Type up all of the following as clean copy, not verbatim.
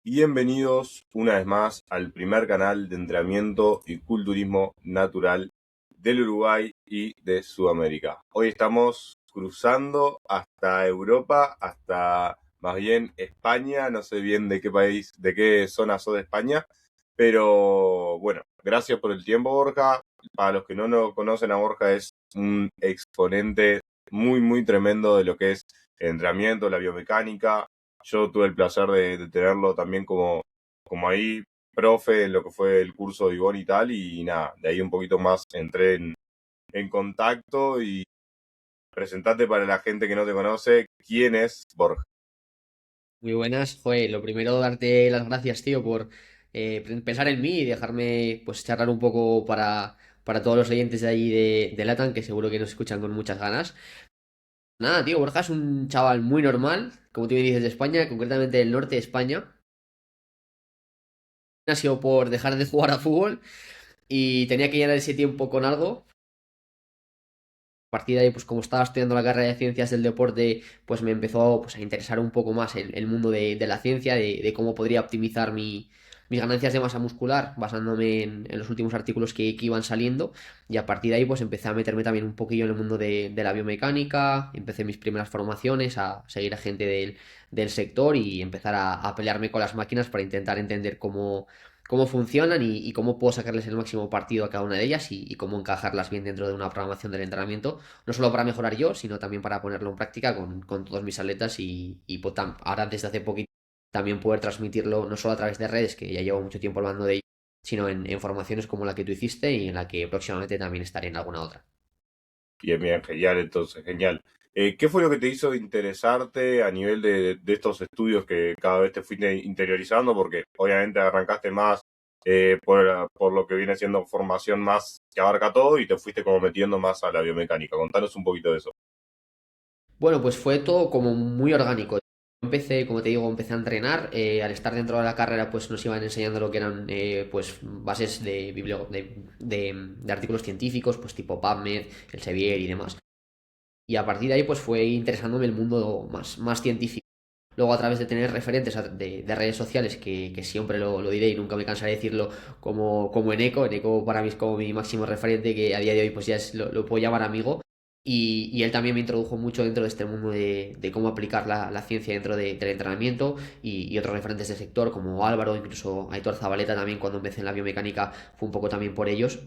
Bienvenidos una vez más al primer canal de entrenamiento y culturismo natural del Uruguay y de Sudamérica. Hoy estamos cruzando hasta Europa, hasta más bien España, no sé bien de qué país, de qué zona sos de España, pero bueno, gracias por el tiempo, Borja. Para los que no lo conocen, a Borja es un exponente muy tremendo de lo que es el entrenamiento, la biomecánica. Yo tuve el placer de tenerlo también como ahí, profe, en lo que fue el curso de Ivonne y tal, y nada, de ahí un poquito más entré en contacto y presentate para la gente que no te conoce, ¿quién es Borja? Muy buenas, Joel. Lo primero, darte las gracias, tío, por pensar en mí y dejarme pues charlar un poco para todos los oyentes de allí de LATAM, que seguro que nos escuchan con muchas ganas. Nada, tío, Borja es un chaval muy normal, como tú me dices, de España, concretamente del norte de España. Ha sido por dejar de jugar a fútbol y tenía que llenar ese tiempo con algo. A partir de ahí, pues como estaba estudiando la carrera de ciencias del deporte, pues me empezó pues, a interesar un poco más el mundo de la ciencia, de cómo podría optimizar mis ganancias de masa muscular, basándome en los últimos artículos que iban saliendo. Y a partir de ahí, pues empecé a meterme también un poquillo en el mundo de la biomecánica, empecé mis primeras formaciones, a seguir a gente del sector y empezar a pelearme con las máquinas para intentar entender cómo funcionan y cómo puedo sacarles el máximo partido a cada una de ellas y cómo encajarlas bien dentro de una programación del entrenamiento, no solo para mejorar yo, sino también para ponerlo en práctica con todos mis atletas y pues, ahora desde hace poquito también poder transmitirlo no solo a través de redes, que ya llevo mucho tiempo hablando de ello, sino en formaciones como la que tú hiciste y en la que próximamente también estaré en alguna otra. Bien, genial, entonces, genial. ¿Qué fue lo que te hizo interesarte a nivel de estos estudios que cada vez te fuiste interiorizando? Porque obviamente arrancaste más por lo que viene siendo formación más que abarca todo y te fuiste como metiendo más a la biomecánica. Contanos un poquito de eso. Bueno, pues fue todo como muy orgánico. Empecé, como te digo, empecé a entrenar. Al estar dentro de la carrera, pues nos iban enseñando lo que eran pues bases de artículos científicos, pues tipo PubMed, Elsevier y demás. Y a partir de ahí, pues fue interesándome el mundo más científico. Luego, a través de tener referentes de redes sociales, que siempre lo diré y nunca me cansaré de decirlo, como en Eco para mí es como mi máximo referente, que a día de hoy pues ya lo puedo llamar amigo. Y él también me introdujo mucho dentro de este mundo de cómo aplicar la ciencia dentro del entrenamiento y otros referentes del sector, como Álvaro, incluso Aitor Zabaleta también cuando empecé en la biomecánica fue un poco también por ellos.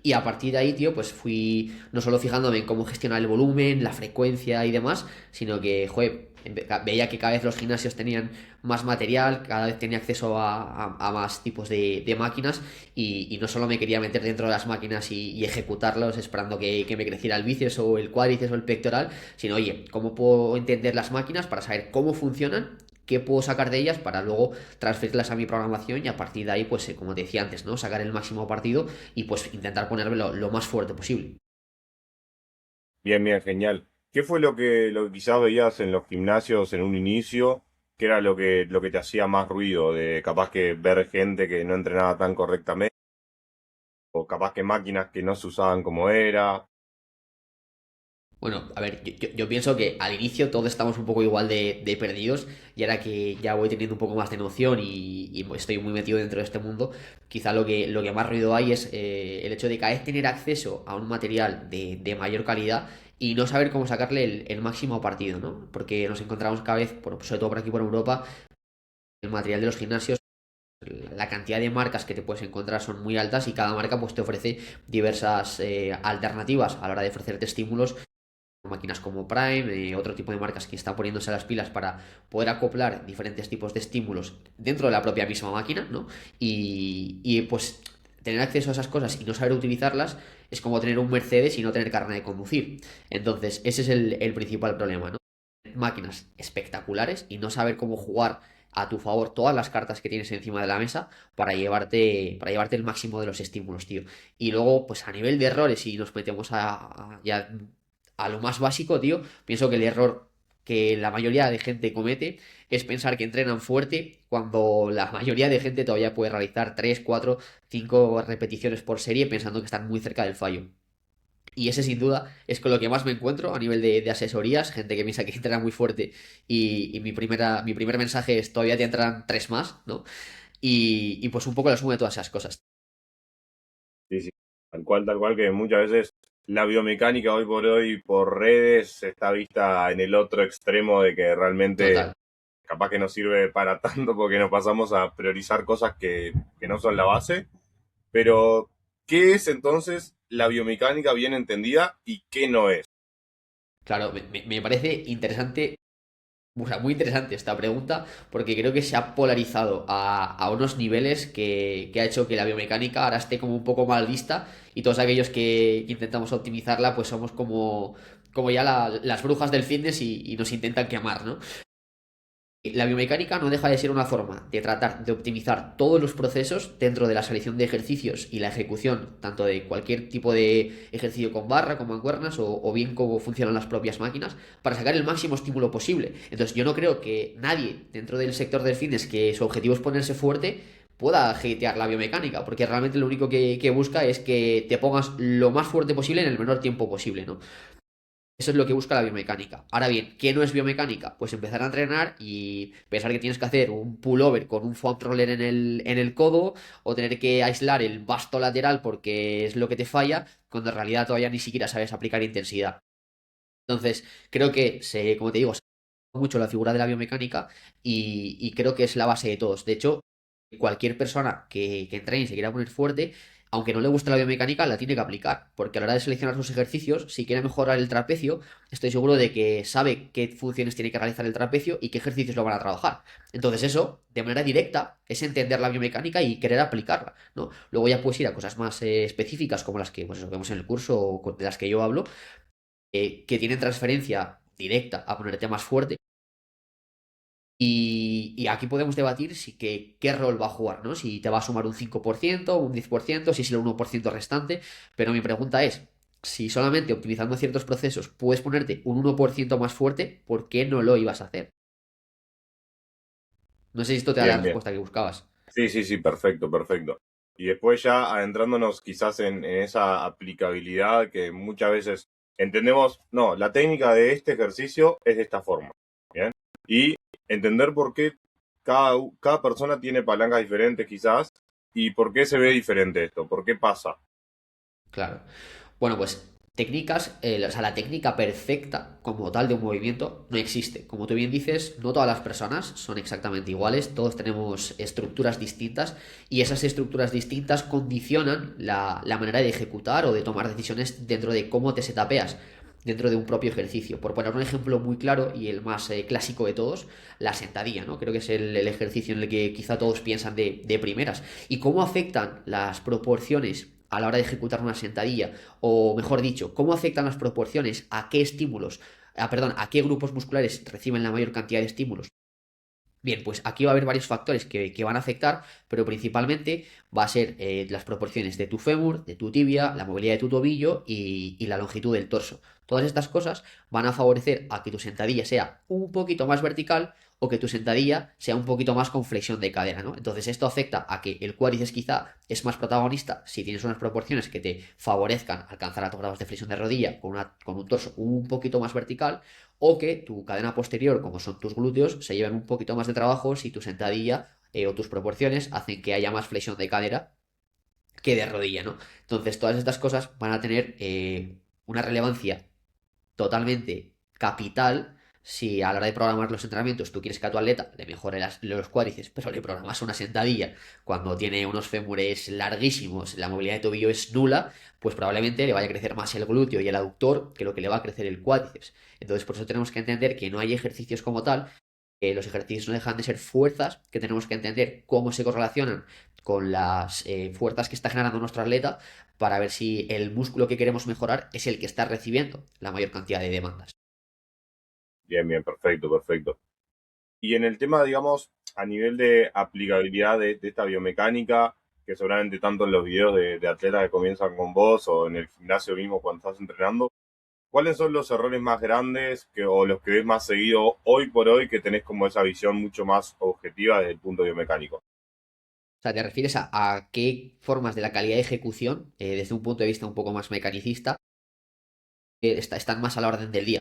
Y a partir de ahí, tío, pues fui no solo fijándome en cómo gestionar el volumen, la frecuencia y demás, sino que, joder, veía que cada vez los gimnasios tenían más material, cada vez tenía acceso a más tipos de máquinas y no solo me quería meter dentro de las máquinas y ejecutarlos esperando que me creciera el bíceps o el cuádriceps o el pectoral, sino, oye, ¿cómo puedo entender las máquinas para saber cómo funcionan? ¿Qué puedo sacar de ellas para luego transferirlas a mi programación y a partir de ahí, pues, como te decía antes, ¿no? Sacar el máximo partido y pues intentar ponerme lo más fuerte posible. Bien, genial. ¿Qué fue lo que quizás veías en los gimnasios en un inicio? ¿Qué era lo que te hacía más ruido? De capaz que ver gente que no entrenaba tan correctamente, o capaz que máquinas que no se usaban como era. Bueno, a ver, yo pienso que al inicio todos estamos un poco igual de perdidos y ahora que ya voy teniendo un poco más de noción y estoy muy metido dentro de este mundo, quizá lo que más ruido hay es el hecho de cada vez tener acceso a un material de mayor calidad y no saber cómo sacarle el máximo partido, ¿no? Porque nos encontramos cada vez, sobre todo por aquí por Europa, el material de los gimnasios, la cantidad de marcas que te puedes encontrar son muy altas y cada marca pues te ofrece diversas alternativas a la hora de ofrecerte estímulos, máquinas como Prime, otro tipo de marcas que están poniéndose a las pilas para poder acoplar diferentes tipos de estímulos dentro de la propia misma máquina, ¿no? Pues tener acceso a esas cosas y no saber utilizarlas es como tener un Mercedes y no tener carne de conducir. Entonces, ese es el principal problema, ¿no? Máquinas espectaculares y no saber cómo jugar a tu favor todas las cartas que tienes encima de la mesa para llevarte el máximo de los estímulos, tío. Y luego, pues a nivel de errores, si nos metemos ya a lo más básico, tío, pienso que el error que la mayoría de gente comete es pensar que entrenan fuerte cuando la mayoría de gente todavía puede realizar 3 4 5 repeticiones por serie pensando que están muy cerca del fallo. Y ese sin duda es con lo que más me encuentro a nivel de asesorías, gente que piensa que entrena muy fuerte y mi primer mensaje es todavía te entran tres más, ¿no? Y pues un poco la suma de todas esas cosas. Sí, sí, tal cual que muchas veces la biomecánica hoy por hoy por redes está vista en el otro extremo de que realmente Total. capaz que no sirve para tanto porque nos pasamos a priorizar cosas que no son la base. Pero, ¿qué es entonces la biomecánica bien entendida y qué no es? Claro, me parece interesante, o sea, muy interesante esta pregunta, porque creo que se ha polarizado a unos niveles que ha hecho que la biomecánica ahora esté como un poco mal vista y todos aquellos que intentamos optimizarla, pues somos como ya las brujas del fitness y nos intentan quemar, ¿no? La biomecánica no deja de ser una forma de tratar de optimizar todos los procesos dentro de la selección de ejercicios y la ejecución, tanto de cualquier tipo de ejercicio con barra, con mancuernas, o bien cómo funcionan las propias máquinas, para sacar el máximo estímulo posible. Entonces, yo no creo que nadie dentro del sector del fitness que su objetivo es ponerse fuerte pueda hatear la biomecánica, porque realmente lo único que busca es que te pongas lo más fuerte posible en el menor tiempo posible, ¿no? Eso es lo que busca la biomecánica. Ahora bien, ¿qué no es biomecánica? Pues empezar a entrenar y pensar que tienes que hacer un pullover con un foam roller en el codo o tener que aislar el vasto lateral porque es lo que te falla, cuando en realidad todavía ni siquiera sabes aplicar intensidad. Entonces, creo que, como te digo, se mucho la figura de la biomecánica y creo que es la base de todos. De hecho, cualquier persona que entrene y se quiera poner fuerte, aunque no le guste la biomecánica, la tiene que aplicar, porque a la hora de seleccionar sus ejercicios, si quiere mejorar el trapecio, estoy seguro de que sabe qué funciones tiene que realizar el trapecio y qué ejercicios lo van a trabajar. Entonces eso, de manera directa, es entender la biomecánica y querer aplicarla, ¿no? Luego ya puedes ir a cosas más específicas como las que pues, eso, vemos en el curso o de las que yo hablo, que tienen transferencia directa a ponerte más fuerte. Y aquí podemos debatir qué rol va a jugar, ¿no? Si te va a sumar un 5%, un 10%, si es el 1% restante. Pero mi pregunta es, si solamente optimizando ciertos procesos puedes ponerte un 1% más fuerte, ¿por qué no lo ibas a hacer? No sé si esto te da la Bien, bien. respuesta que buscabas. Sí, sí, sí, perfecto, perfecto. Y después ya adentrándonos quizás en esa aplicabilidad que muchas veces entendemos, no, la técnica de este ejercicio es de esta forma, ¿bien? Y entender por qué cada persona tiene palancas diferentes quizás y por qué se ve diferente esto, por qué pasa. Claro. Bueno, pues técnicas, o sea, la técnica perfecta como tal de un movimiento no existe. Como tú bien dices, no todas las personas son exactamente iguales, todos tenemos estructuras distintas y esas estructuras distintas condicionan la manera de ejecutar o de tomar decisiones dentro de cómo te setapeas dentro de un propio ejercicio. Por poner un ejemplo muy claro y el más clásico de todos, la sentadilla, ¿no? Creo que es el ejercicio en el que quizá todos piensan de primeras. ¿Y cómo afectan las proporciones a la hora de ejecutar una sentadilla? O mejor dicho, ¿cómo afectan las proporciones a qué estímulos, perdón, a qué grupos musculares reciben la mayor cantidad de estímulos? Bien, pues aquí va a haber varios factores que van a afectar, pero principalmente va a ser las proporciones de tu fémur, de tu tibia, la movilidad de tu tobillo y la longitud del torso. Todas estas cosas van a favorecer a que tu sentadilla sea un poquito más vertical o que tu sentadilla sea un poquito más con flexión de cadera, ¿no? Entonces esto afecta a que el cuádriceps quizá es más protagonista si tienes unas proporciones que te favorezcan alcanzar altos grados de flexión de rodilla con un torso un poquito más vertical o que tu cadena posterior, como son tus glúteos, se lleven un poquito más de trabajo si tu sentadilla o tus proporciones hacen que haya más flexión de cadera que de rodilla, ¿no? Entonces, todas estas cosas van a tener una relevancia totalmente capital si a la hora de programar los entrenamientos tú quieres que a tu atleta le mejore los cuádriceps, pero le programas una sentadilla cuando tiene unos fémures larguísimos, la movilidad de tobillo es nula, pues probablemente le vaya a crecer más el glúteo y el aductor que lo que le va a crecer el cuádriceps. Entonces, por eso tenemos que entender que no hay ejercicios como tal, que los ejercicios no dejan de ser fuerzas, que tenemos que entender cómo se correlacionan con las fuerzas que está generando nuestro atleta para ver si el músculo que queremos mejorar es el que está recibiendo la mayor cantidad de demandas. Bien, bien, perfecto, perfecto. Y en el tema, digamos, a nivel de aplicabilidad de esta biomecánica, que seguramente tanto en los videos de atletas que comienzan con vos o en el gimnasio mismo cuando estás entrenando, ¿cuáles son los errores más grandes o los que ves más seguido hoy por hoy que tenés como esa visión mucho más objetiva desde el punto biomecánico? O sea, te refieres a qué formas de la calidad de ejecución, desde un punto de vista un poco más mecanicista, están más a la orden del día.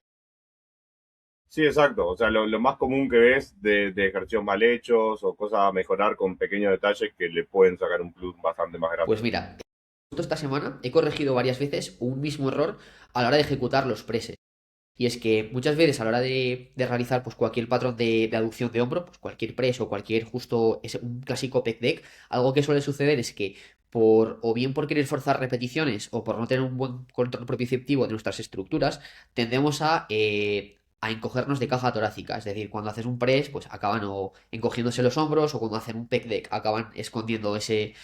Sí, exacto. O sea, lo más común que ves de ejercicios mal hechos o cosas a mejorar con pequeños detalles que le pueden sacar un plus bastante más grande. Pues mira, justo esta semana he corregido varias veces un mismo error a la hora de ejecutar los presses. Y es que muchas veces a la hora de realizar pues, cualquier patrón de aducción de hombro, pues cualquier press o cualquier justo un clásico pec deck, algo que suele suceder es que o bien por querer forzar repeticiones o por no tener un buen control propioceptivo de nuestras estructuras, tendemos a encogernos de caja torácica. Es decir, cuando haces un press, pues acaban o encogiéndose los hombros, o cuando hacen un pec deck acaban escondiendo ese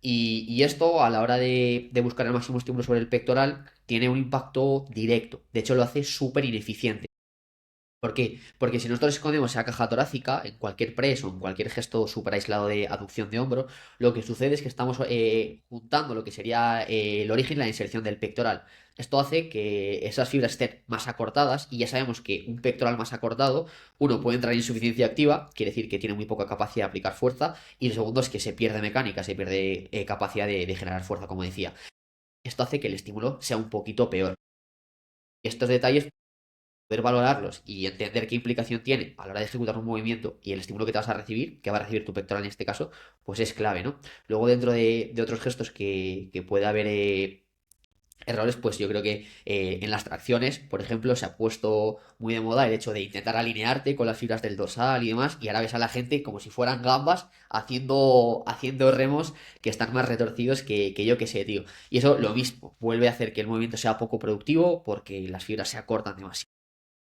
y esto, a la hora de buscar el máximo estímulo sobre el pectoral, tiene un impacto directo. De hecho, lo hace súper ineficiente. ¿Por qué? Porque si nosotros escondemos esa caja torácica en cualquier press o en cualquier gesto súper aislado de aducción de hombro, lo que sucede es que estamos juntando lo que sería el origen y la inserción del pectoral. Esto hace que esas fibras estén más acortadas y ya sabemos que un pectoral más acortado, uno, puede entrar en insuficiencia activa, quiere decir que tiene muy poca capacidad de aplicar fuerza, y el segundo es que se pierde mecánica, se pierde capacidad de generar fuerza, como decía. Esto hace que el estímulo sea un poquito peor. Y estos detalles poder valorarlos y entender qué implicación tiene a la hora de ejecutar un movimiento y el estímulo que te vas a recibir, que va a recibir tu pectoral en este caso, pues es clave, ¿no? Luego dentro de otros gestos que puede haber errores, pues yo creo que en las tracciones, por ejemplo, se ha puesto muy de moda el hecho de intentar alinearte con las fibras del dorsal y demás, y ahora ves a la gente como si fueran gambas haciendo remos que están más retorcidos que yo que sé, tío. Y eso lo mismo, vuelve a hacer que el movimiento sea poco productivo porque las fibras se acortan demasiado,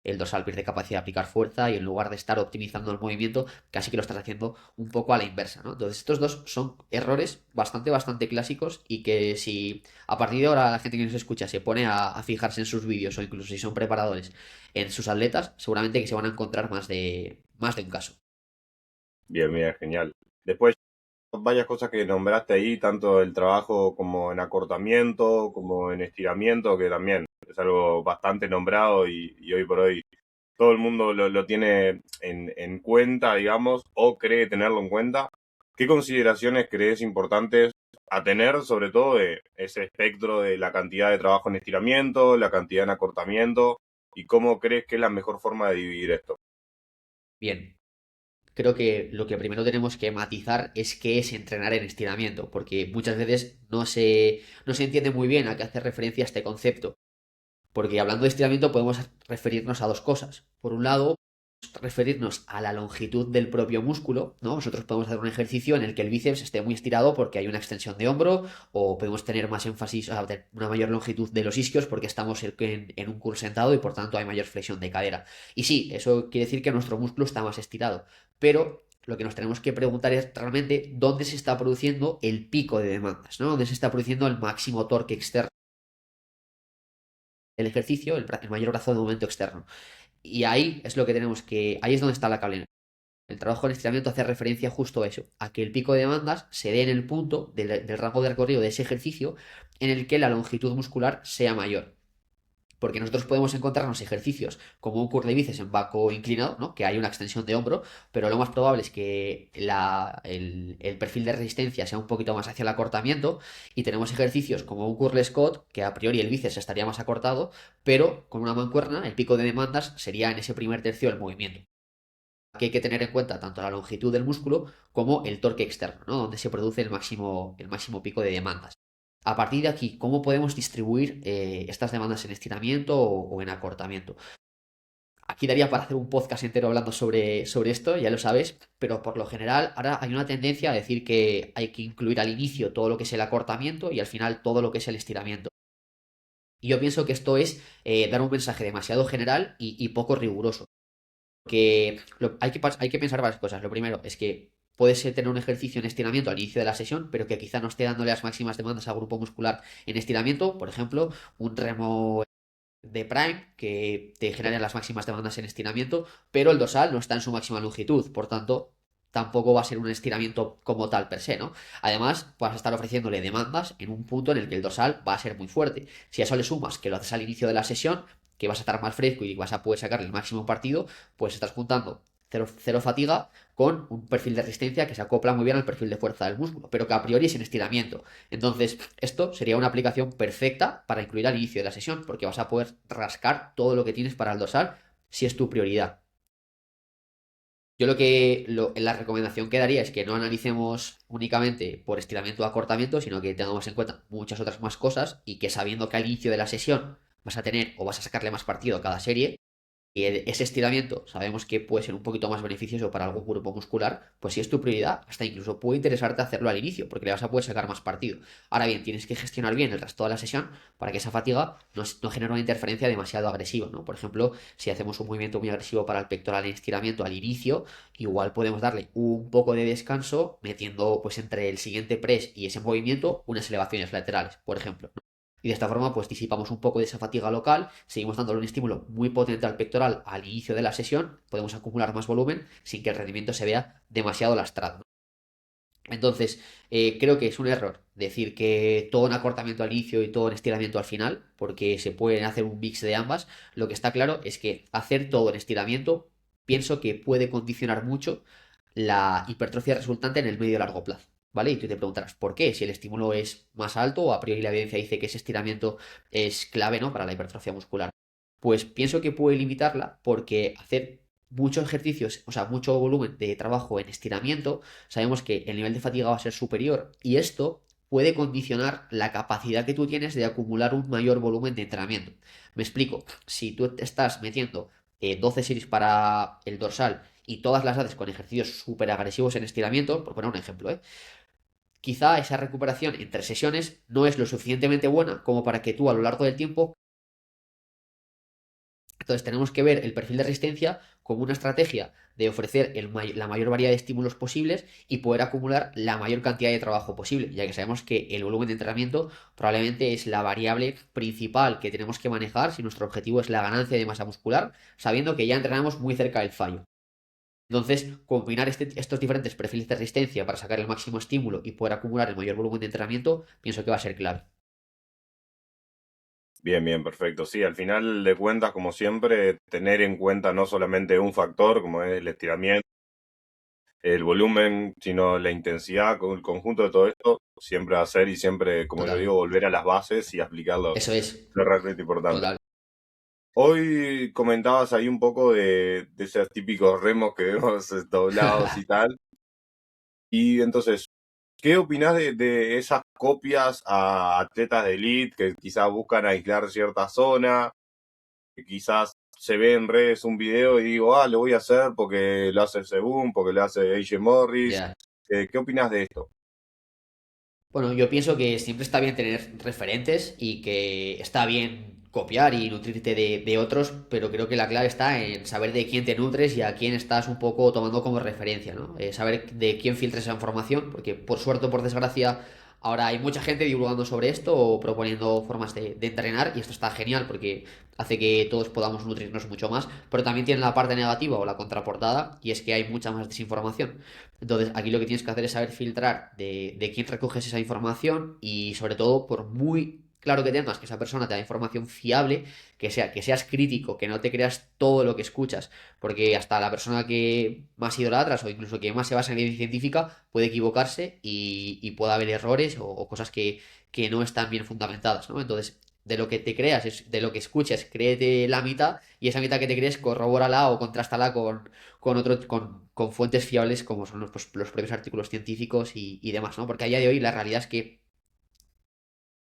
el dorsal pierde capacidad de aplicar fuerza y en lugar de estar optimizando el movimiento, casi que lo estás haciendo un poco a la inversa, ¿no? Entonces estos dos son errores bastante clásicos y que si a partir de ahora la gente que nos escucha se pone a fijarse en sus vídeos o incluso si son preparadores en sus atletas, seguramente que se van a encontrar más de un caso. Bien, bien, genial. Después, varias cosas que nombraste ahí, tanto el trabajo como en acortamiento, como en estiramiento, que también es algo bastante nombrado y hoy por hoy todo el mundo lo tiene en cuenta, digamos, o cree tenerlo en cuenta. ¿Qué consideraciones crees importantes a tener, sobre todo de ese espectro de la cantidad de trabajo en estiramiento, la cantidad en acortamiento, y cómo crees que es la mejor forma de dividir esto? Bien, creo que lo que primero tenemos que matizar es qué es entrenar en estiramiento, porque muchas veces no se entiende muy bien a qué hace referencia este concepto. Porque hablando de estiramiento podemos referirnos a dos cosas. Por un lado, referirnos a la longitud del propio músculo, ¿no? Nosotros podemos hacer un ejercicio en el que el bíceps esté muy estirado porque hay una extensión de hombro, o podemos tener más énfasis, o sea, tener una mayor longitud de los isquios porque estamos en un curl sentado y por tanto hay mayor flexión de cadera. Y sí, eso quiere decir que nuestro músculo está más estirado, pero lo que nos tenemos que preguntar es realmente dónde se está produciendo el pico de demandas, ¿no? Dónde se está produciendo el máximo torque externo del ejercicio, el mayor brazo de momento externo. Y ahí es lo que ahí es donde está la clave. El trabajo en estiramiento hace referencia justo a eso, a que el pico de demandas se dé en el punto del rango de recorrido de ese ejercicio en el que la longitud muscular sea mayor. Porque nosotros podemos encontrarnos ejercicios como un curl de bíceps en banco inclinado, ¿no? Que hay una extensión de hombro, pero lo más probable es que el perfil de resistencia sea un poquito más hacia el acortamiento y tenemos ejercicios como un curl Scott, que a priori el bíceps estaría más acortado, pero con una mancuerna el pico de demandas sería en ese primer tercio del movimiento. Aquí hay que tener en cuenta tanto la longitud del músculo como el torque externo, ¿no? Donde se produce el máximo pico de demandas. A partir de aquí, ¿cómo podemos distribuir estas demandas en estiramiento o en acortamiento? Aquí daría para hacer un podcast entero hablando sobre esto, ya lo sabes, pero por lo general ahora hay una tendencia a decir que hay que incluir al inicio todo lo que es el acortamiento y al final todo lo que es el estiramiento. Y yo pienso que esto es dar un mensaje demasiado general y poco riguroso. Que hay que pensar varias cosas. Lo primero es que puedes tener un ejercicio en estiramiento al inicio de la sesión, pero que quizá no esté dándole las máximas demandas al grupo muscular en estiramiento. Por ejemplo, un remo de Prime que te genera las máximas demandas en estiramiento, pero el dorsal no está en su máxima longitud, por tanto, tampoco va a ser un estiramiento como tal per se, ¿no? Además, vas a estar ofreciéndole demandas en un punto en el que el dorsal va a ser muy fuerte. Si a eso le sumas que lo haces al inicio de la sesión, que vas a estar más fresco y vas a poder sacarle el máximo partido, pues estás juntando cero fatiga con un perfil de resistencia que se acopla muy bien al perfil de fuerza del músculo, pero que a priori es en estiramiento. Entonces, esto sería una aplicación perfecta para incluir al inicio de la sesión, porque vas a poder rascar todo lo que tienes para el dorsal si es tu prioridad. Yo la recomendación que daría es que no analicemos únicamente por estiramiento o acortamiento, sino que tengamos en cuenta muchas otras más cosas y que sabiendo que al inicio de la sesión vas a tener o vas a sacarle más partido a cada serie, y ese estiramiento sabemos que puede ser un poquito más beneficioso para algún grupo muscular, pues si es tu prioridad, hasta incluso puede interesarte hacerlo al inicio, porque le vas a poder sacar más partido. Ahora bien, tienes que gestionar bien el resto de la sesión para que esa fatiga no genere una interferencia demasiado agresiva, ¿no? Por ejemplo, si hacemos un movimiento muy agresivo para el pectoral en estiramiento al inicio, igual podemos darle un poco de descanso metiendo pues entre el siguiente press y ese movimiento unas elevaciones laterales, por ejemplo. Y de esta forma, pues disipamos un poco de esa fatiga local, seguimos dándole un estímulo muy potente al pectoral al inicio de la sesión, podemos acumular más volumen sin que el rendimiento se vea demasiado lastrado, ¿no? Entonces, creo que es un error decir que todo en acortamiento al inicio y todo en estiramiento al final, porque se pueden hacer un mix de ambas. Lo que está claro es que hacer todo en estiramiento, pienso que puede condicionar mucho la hipertrofia resultante en el medio y largo plazo. ¿Vale? Y tú te preguntarás, ¿por qué? Si el estímulo es más alto o a priori la evidencia dice que ese estiramiento es clave, ¿no? Para la hipertrofia muscular. Pues pienso que puede limitarla porque hacer muchos ejercicios, o sea, mucho volumen de trabajo en estiramiento, sabemos que el nivel de fatiga va a ser superior y esto puede condicionar la capacidad que tú tienes de acumular un mayor volumen de entrenamiento. Me explico, si tú estás metiendo 12 series para el dorsal y todas las haces con ejercicios súper agresivos en estiramiento, por poner un ejemplo, quizá esa recuperación entre sesiones no es lo suficientemente buena como para que tú a lo largo del tiempo. Entonces tenemos que ver el perfil de resistencia como una estrategia de ofrecer la mayor variedad de estímulos posibles y poder acumular la mayor cantidad de trabajo posible, ya que sabemos que el volumen de entrenamiento probablemente es la variable principal que tenemos que manejar si nuestro objetivo es la ganancia de masa muscular, sabiendo que ya entrenamos muy cerca del fallo. Entonces, combinar estos diferentes perfiles de resistencia para sacar el máximo estímulo y poder acumular el mayor volumen de entrenamiento, pienso que va a ser clave. Bien, bien, perfecto. Sí, al final de cuentas, como siempre, tener en cuenta no solamente un factor, como es el estiramiento, el volumen, sino la intensidad, con el conjunto de todo esto, siempre hacer y siempre, como yo Total. digo, volver a las bases y aplicarlo. Eso es. Es realmente importante. Total. Hoy comentabas ahí un poco de esos típicos remos que vemos doblados y tal. Y entonces, ¿qué opinás de esas copias a atletas de elite que quizás buscan aislar cierta zona? Que quizás se ve en redes un video y digo, lo voy a hacer porque lo hace Sebum, porque lo hace AJ Morris. Ya. ¿Qué opinas de esto? Bueno, yo pienso que siempre está bien tener referentes y que está bien copiar y nutrirte de otros, pero creo que la clave está en saber de quién te nutres y a quién estás un poco tomando como referencia, ¿no? Saber de quién filtras esa información, porque por suerte o por desgracia ahora hay mucha gente divulgando sobre esto o proponiendo formas de entrenar y esto está genial porque hace que todos podamos nutrirnos mucho más, pero también tiene la parte negativa o la contraportada y es que hay mucha más desinformación. Entonces, aquí lo que tienes que hacer es saber filtrar de quién recoges esa información y sobre todo, por muy claro que tengas que esa persona te da información fiable, que seas crítico, que no te creas todo lo que escuchas, porque hasta la persona que más idolatras o incluso que más se basa en evidencia científica puede equivocarse y puede haber errores o cosas que no están bien fundamentadas, ¿no? Entonces, de lo que te creas, de lo que escuches, créete la mitad y esa mitad que te crees, corrobórala o contrástala con fuentes fiables como son los propios artículos científicos y demás, ¿no? Porque a día de hoy la realidad es que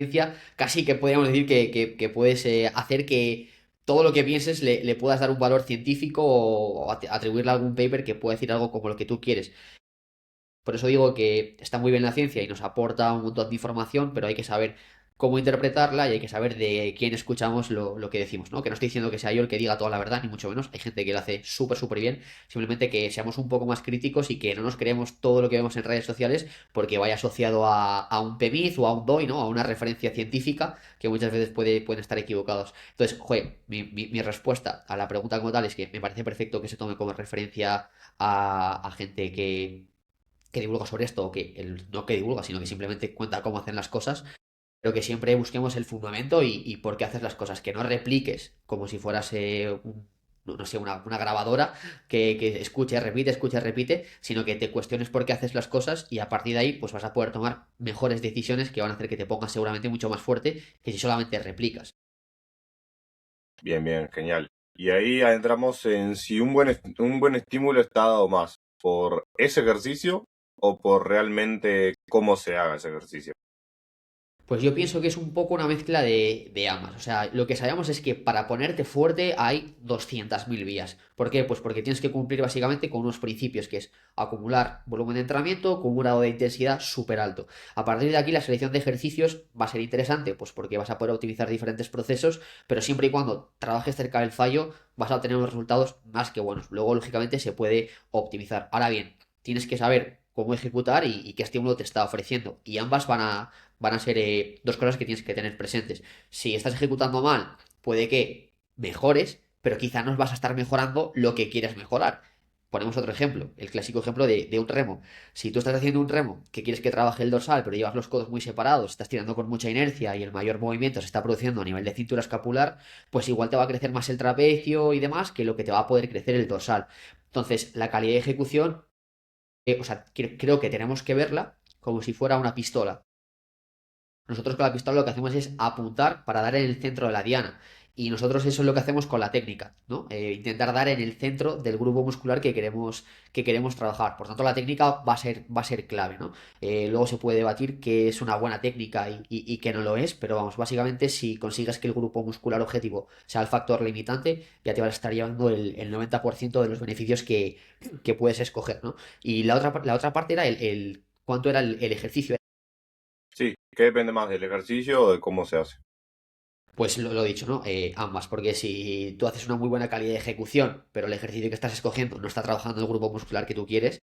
ciencia casi que podríamos decir que puedes hacer que todo lo que pienses le puedas dar un valor científico o atribuirle a algún paper que pueda decir algo como lo que tú quieres. Por eso digo que está muy bien la ciencia y nos aporta un montón de información, pero hay que saber cómo interpretarla y hay que saber de quién escuchamos lo que decimos, ¿no? Que no estoy diciendo que sea yo el que diga toda la verdad, ni mucho menos. Hay gente que lo hace súper, súper bien. Simplemente que seamos un poco más críticos y que no nos creemos todo lo que vemos en redes sociales porque vaya asociado a un PEMIZ o a un DOI, ¿no? A una referencia científica que muchas veces pueden estar equivocados. Entonces, joder, mi respuesta a la pregunta como tal es que me parece perfecto que se tome como referencia a gente que divulga sobre esto, o que no que divulga, sino que simplemente cuenta cómo hacen las cosas, pero que siempre busquemos el fundamento y por qué haces las cosas, que no repliques como si fueras no sé, una grabadora que escuche, repite, sino que te cuestiones por qué haces las cosas y a partir de ahí pues vas a poder tomar mejores decisiones que van a hacer que te pongas seguramente mucho más fuerte que si solamente replicas. Bien, bien, genial. Y ahí adentramos en si un buen estímulo está dado más por ese ejercicio o por realmente cómo se haga ese ejercicio. Pues yo pienso que es un poco una mezcla de ambas. O sea, lo que sabemos es que para ponerte fuerte hay 200.000 vías. ¿Por qué? Pues porque tienes que cumplir básicamente con unos principios, que es acumular volumen de entrenamiento con un grado de intensidad súper alto. A partir de aquí la selección de ejercicios va a ser interesante, pues porque vas a poder optimizar diferentes procesos, pero siempre y cuando trabajes cerca del fallo vas a obtener unos resultados más que buenos. Luego, lógicamente, se puede optimizar. Ahora bien, tienes que saber cómo ejecutar y qué estímulo te está ofreciendo. Y ambas van a ser dos cosas que tienes que tener presentes. Si estás ejecutando mal, puede que mejores, pero quizá no vas a estar mejorando lo que quieres mejorar. Ponemos otro ejemplo, el clásico ejemplo de un remo. Si tú estás haciendo un remo que quieres que trabaje el dorsal, pero llevas los codos muy separados, estás tirando con mucha inercia y el mayor movimiento se está produciendo a nivel de cintura escapular, pues igual te va a crecer más el trapecio y demás que lo que te va a poder crecer el dorsal. Entonces, la calidad de ejecución, o sea, creo que tenemos que verla como si fuera una pistola. Nosotros con la pistola lo que hacemos es apuntar para dar en el centro de la diana. Y nosotros eso es lo que hacemos con la técnica, ¿no? Intentar dar en el centro del grupo muscular que queremos trabajar. Por tanto, la técnica va a ser clave, ¿no? Luego se puede debatir qué es una buena técnica y qué no lo es, pero vamos, básicamente si consigues que el grupo muscular objetivo sea el factor limitante, ya te vas a estar llevando el 90% de los beneficios que puedes escoger, ¿no? Y la otra parte era cuánto era el ejercicio. Sí, ¿qué depende más del ejercicio o de cómo se hace? Pues lo dicho, ¿no? Ambas, porque si tú haces una muy buena calidad de ejecución, pero el ejercicio que estás escogiendo no está trabajando en el grupo muscular que tú quieres,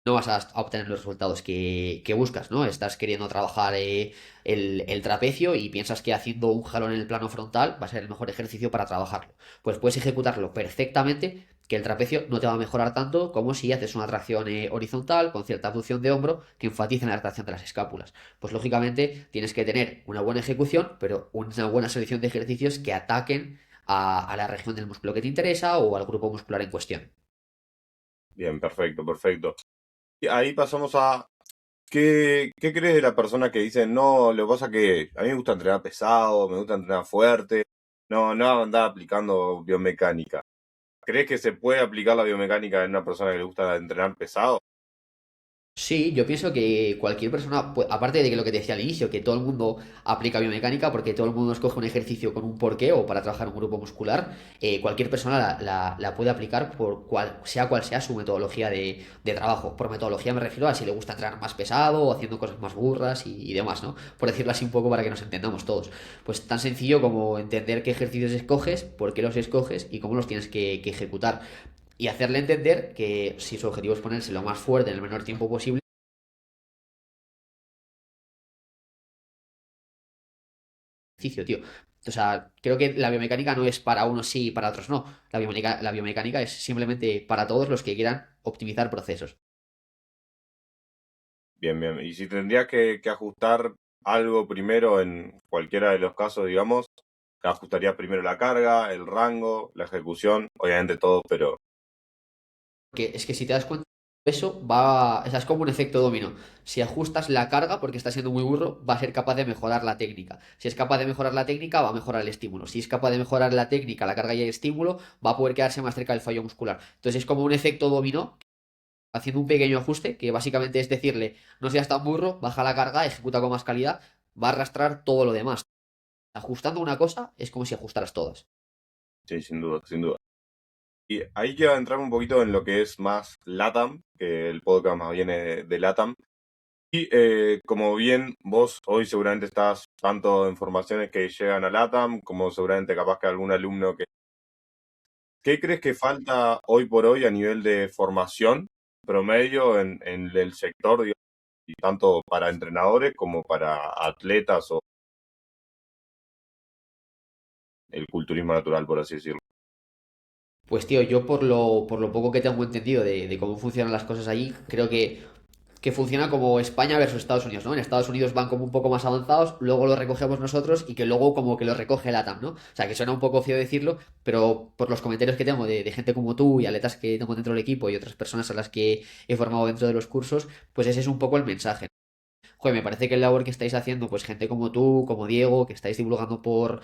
no vas a obtener los resultados que buscas, ¿no? Estás queriendo trabajar el trapecio y piensas que haciendo un jalón en el plano frontal va a ser el mejor ejercicio para trabajarlo. Pues puedes ejecutarlo perfectamente, que el trapecio no te va a mejorar tanto como si haces una tracción horizontal con cierta abducción de hombro que enfatiza en la tracción de las escápulas. Pues lógicamente tienes que tener una buena ejecución, pero una buena selección de ejercicios que ataquen a la región del músculo que te interesa o al grupo muscular en cuestión. Bien, perfecto, perfecto. Y ahí pasamos a ¿qué crees de la persona que dice, no, lo que pasa que a mí me gusta entrenar pesado, me gusta entrenar fuerte, no andar aplicando biomecánica? ¿Crees que se puede aplicar la biomecánica en una persona que le gusta entrenar pesado? Sí, yo pienso que cualquier persona, pues, aparte de que lo que te decía al inicio, que todo el mundo aplica biomecánica porque todo el mundo escoge un ejercicio con un porqué o para trabajar un grupo muscular, cualquier persona la puede aplicar por cual sea su metodología de trabajo. Por metodología me refiero a si le gusta entrenar más pesado o haciendo cosas más burras y demás, ¿no? Por decirlo así un poco para que nos entendamos todos. Pues tan sencillo como entender qué ejercicios escoges, por qué los escoges y cómo los tienes que ejecutar y hacerle entender que si su objetivo es ponerse lo más fuerte en el menor tiempo posible, ejercicio, tío. O sea, creo que la biomecánica no es para unos sí y para otros no. La biomecánica es simplemente para todos los que quieran optimizar procesos. Bien, bien. Y si tendrías que ajustar algo primero en cualquiera de los casos, digamos, ajustarías primero la carga, el rango, la ejecución, obviamente todo, pero Que es que si te das cuenta, eso va, o sea, es como un efecto dominó. Si ajustas la carga, porque está siendo muy burro, va a ser capaz de mejorar la técnica. Si es capaz de mejorar la técnica, va a mejorar el estímulo. Si es capaz de mejorar la técnica, la carga y el estímulo, va a poder quedarse más cerca del fallo muscular. Entonces es como un efecto dominó, haciendo un pequeño ajuste, que básicamente es decirle, no seas tan burro, baja la carga, ejecuta con más calidad, va a arrastrar todo lo demás. Ajustando una cosa es como si ajustaras todas. sí, sin duda, sin duda. Y ahí quiero entrar un poquito en lo que es más LATAM, que el podcast más viene de LATAM. Y como bien vos hoy seguramente estás tanto en formaciones que llegan a LATAM, como seguramente capaz que algún alumno que... ¿Qué crees que falta hoy por hoy a nivel de formación promedio en el sector, digamos, y tanto para entrenadores como para atletas o el culturismo natural, por así decirlo? Pues tío, yo por lo poco que tengo entendido de cómo funcionan las cosas allí, creo que que funciona como España versus Estados Unidos, ¿no? En Estados Unidos van como un poco más avanzados, luego lo recogemos nosotros y que luego como que lo recoge el ATAM, ¿no? O sea, que suena un poco feo decirlo, pero por los comentarios que tengo de gente como tú y atletas que tengo dentro del equipo y otras personas a las que he formado dentro de los cursos, pues ese es un poco el mensaje. Joder, me parece que el labor que estáis haciendo, pues gente como tú, como Diego, que estáis divulgando por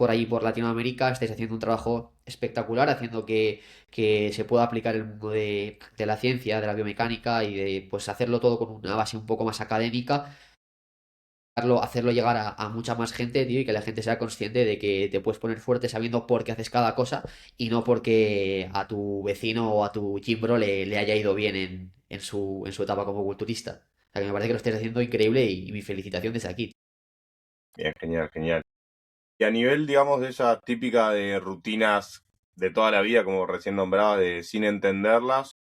ahí, por Latinoamérica, estáis haciendo un trabajo espectacular, haciendo que se pueda aplicar el mundo de la ciencia, de la biomecánica y de pues hacerlo todo con una base un poco más académica, hacerlo llegar a mucha más gente, tío, y que la gente sea consciente de que te puedes poner fuerte sabiendo por qué haces cada cosa y no porque a tu vecino o a tu gimbro le haya ido bien en su etapa como culturista. O sea, que me parece que lo estáis haciendo increíble y mi felicitación desde aquí. Bien, genial, genial. Y a nivel, digamos, de esa típica de rutinas de toda la vida, como recién nombraba, de sin entenderlas,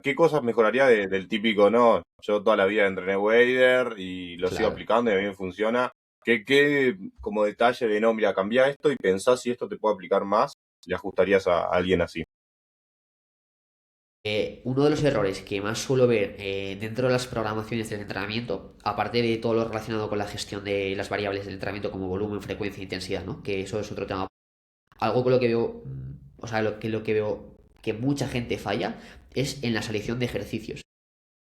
¿qué cosas mejoraría del típico, no? Yo toda la vida entrené Wader y lo sigo Claro. aplicando y a mí me funciona. ¿Qué como detalle de no, mira, cambia esto y pensá si esto te puede aplicar más? ¿Le ajustarías a alguien así? Uno de los errores que más suelo ver dentro de las programaciones del entrenamiento, aparte de todo lo relacionado con la gestión de las variables del entrenamiento como volumen, frecuencia e intensidad, ¿no? Que eso es otro tema. Algo con lo que veo, o sea, lo que veo que mucha gente falla es en la selección de ejercicios.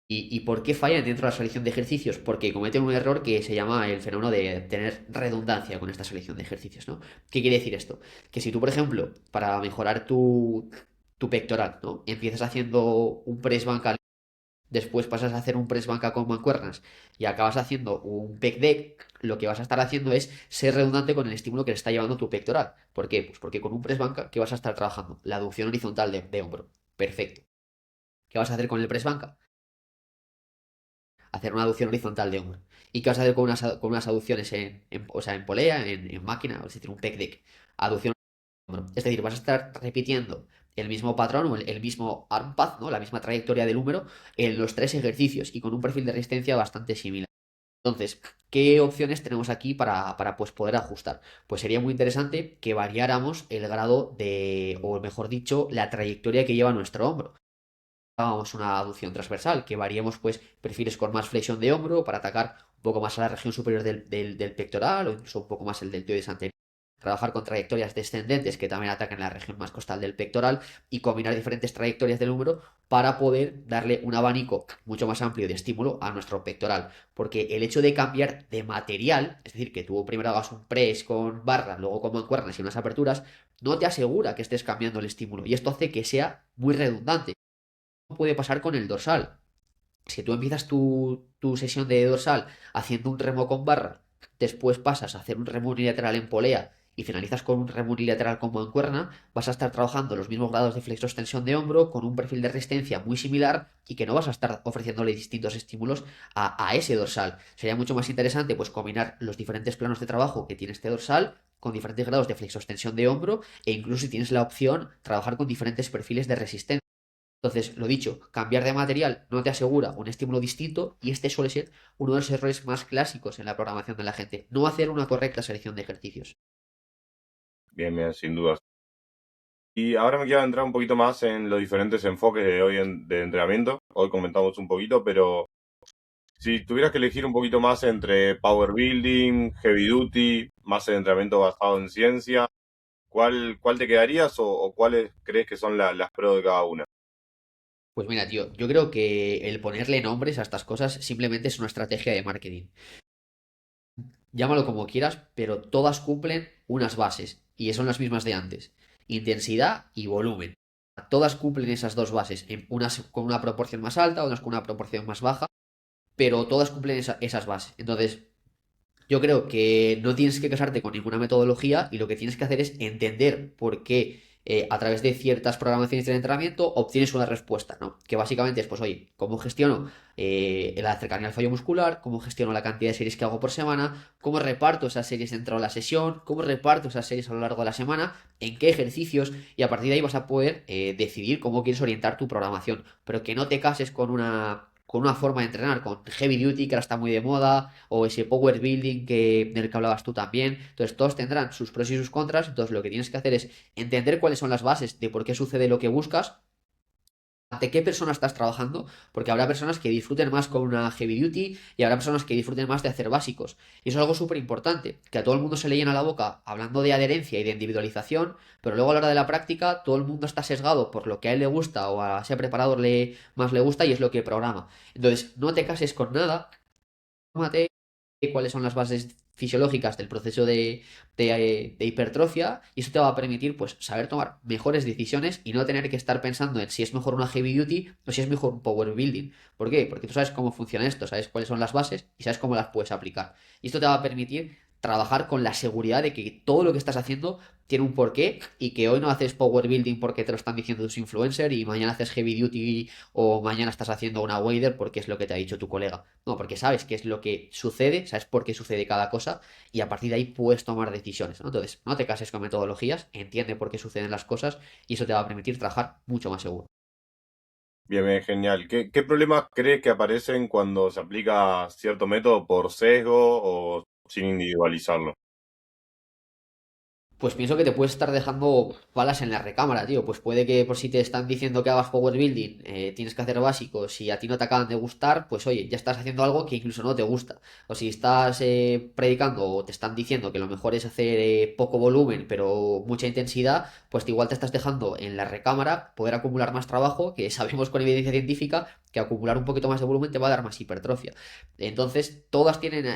¿Y por qué fallan dentro de la selección de ejercicios? Porque cometen un error que se llama el fenómeno de tener redundancia con esta selección de ejercicios, ¿no? ¿Qué quiere decir esto? Que si tú, por ejemplo, para mejorar tu pectoral, ¿no? Empiezas haciendo un press banca, después pasas a hacer un press banca con mancuernas y acabas haciendo un pec deck, lo que vas a estar haciendo es ser redundante con el estímulo que le está llevando tu pectoral. ¿Por qué? Pues porque con un press banca, ¿qué vas a estar trabajando? La aducción horizontal de hombro. Perfecto. ¿Qué vas a hacer con el press banca? Hacer una aducción horizontal de hombro. ¿Y qué vas a hacer con unas aducciones o sea, en polea, en máquina, es decir, un pec deck? Aducción hombro. Es decir, vas a estar repitiendo el mismo patrón o el mismo arm path, ¿no? La misma trayectoria del húmero en los tres ejercicios y con un perfil de resistencia bastante similar. Entonces, ¿qué opciones tenemos aquí para pues, poder ajustar? Pues sería muy interesante que variáramos el grado o mejor dicho, la trayectoria que lleva nuestro hombro. Hagamos una aducción transversal, que variemos pues perfiles con más flexión de hombro para atacar un poco más a la región superior del pectoral o incluso un poco más el deltoides anterior. Trabajar con trayectorias descendentes que también ataquen la región más costal del pectoral y combinar diferentes trayectorias del hombro para poder darle un abanico mucho más amplio de estímulo a nuestro pectoral. Porque el hecho de cambiar de material, es decir, que tú primero hagas un press con barra, luego con mancuernas y unas aperturas, no te asegura que estés cambiando el estímulo y esto hace que sea muy redundante. Puede pasar con el dorsal. Si tú empiezas tu sesión de dorsal haciendo un remo con barra, después pasas a hacer un remo unilateral en polea y finalizas con un remo unilateral con mancuerna, vas a estar trabajando los mismos grados de flexo-extensión de hombro con un perfil de resistencia muy similar y que no vas a estar ofreciéndole distintos estímulos a ese dorsal. Sería mucho más interesante pues combinar los diferentes planos de trabajo que tiene este dorsal con diferentes grados de flexo-extensión de hombro e incluso si tienes la opción trabajar con diferentes perfiles de resistencia. Entonces, lo dicho, cambiar de material no te asegura un estímulo distinto y este suele ser uno de los errores más clásicos en la programación de la gente, no hacer una correcta selección de ejercicios. Bien, bien, sin dudas. Y ahora me quiero entrar un poquito más en los diferentes enfoques de hoy de entrenamiento. Hoy comentamos un poquito, pero si tuvieras que elegir un poquito más entre power building, heavy duty, más el entrenamiento basado en ciencia, ¿cuál te quedarías o cuáles crees que son las pros de cada una? Pues mira, tío, yo creo que el ponerle nombres a estas cosas simplemente es una estrategia de marketing. Llámalo como quieras, pero todas cumplen unas bases y son las mismas de antes. Intensidad y volumen. Todas cumplen esas dos bases, unas con una proporción más alta, otras con una proporción más baja, pero todas cumplen esas bases. Entonces, yo creo que no tienes que casarte con ninguna metodología y lo que tienes que hacer es entender por qué a través de ciertas programaciones de entrenamiento obtienes una respuesta, ¿no? Que básicamente es, pues, oye, ¿cómo gestiono la cercanía al fallo muscular? ¿Cómo gestiono la cantidad de series que hago por semana? ¿Cómo reparto esas series dentro de la sesión? ¿Cómo reparto esas series a lo largo de la semana? ¿En qué ejercicios? Y a partir de ahí vas a poder decidir cómo quieres orientar tu programación, pero que no te cases con una forma de entrenar, con heavy duty, que ahora está muy de moda, o ese power building del que hablabas tú también. Entonces, todos tendrán sus pros y sus contras. Entonces, lo que tienes que hacer es entender cuáles son las bases de por qué sucede lo que buscas, ante qué persona estás trabajando, porque habrá personas que disfruten más con una heavy duty y habrá personas que disfruten más de hacer básicos. Y eso es algo súper importante, que a todo el mundo se le llena la boca hablando de adherencia y de individualización, pero luego a la hora de la práctica todo el mundo está sesgado por lo que a él le gusta o a ese preparador más le gusta y es lo que programa. Entonces, no te cases con nada, fórmate cuáles son las bases fisiológicas del proceso de hipertrofia y eso te va a permitir pues saber tomar mejores decisiones y no tener que estar pensando en si es mejor una heavy duty o si es mejor un power building. ¿Por qué? Porque tú sabes cómo funciona esto, sabes cuáles son las bases y sabes cómo las puedes aplicar. Y esto te va a permitir trabajar con la seguridad de que todo lo que estás haciendo tiene un porqué y que hoy no haces power building porque te lo están diciendo tus influencers y mañana haces heavy duty o mañana estás haciendo una wader porque es lo que te ha dicho tu colega. No, porque sabes qué es lo que sucede, sabes por qué sucede cada cosa y a partir de ahí puedes tomar decisiones, ¿no? Entonces, no te cases con metodologías, entiende por qué suceden las cosas y eso te va a permitir trabajar mucho más seguro. Bien, bien, genial. ¿Qué problemas crees que aparecen cuando se aplica cierto método por sesgo o sin individualizarlo? Pues pienso que te puedes estar dejando balas en la recámara, tío. Pues puede que por si te están diciendo que hagas power building, tienes que hacer básicos y a ti no te acaban de gustar, pues oye, ya estás haciendo algo que incluso no te gusta. O si estás predicando o te están diciendo que lo mejor es hacer poco volumen pero mucha intensidad, pues igual te estás dejando en la recámara poder acumular más trabajo, que sabemos con evidencia científica que acumular un poquito más de volumen te va a dar más hipertrofia. Entonces, todas tienen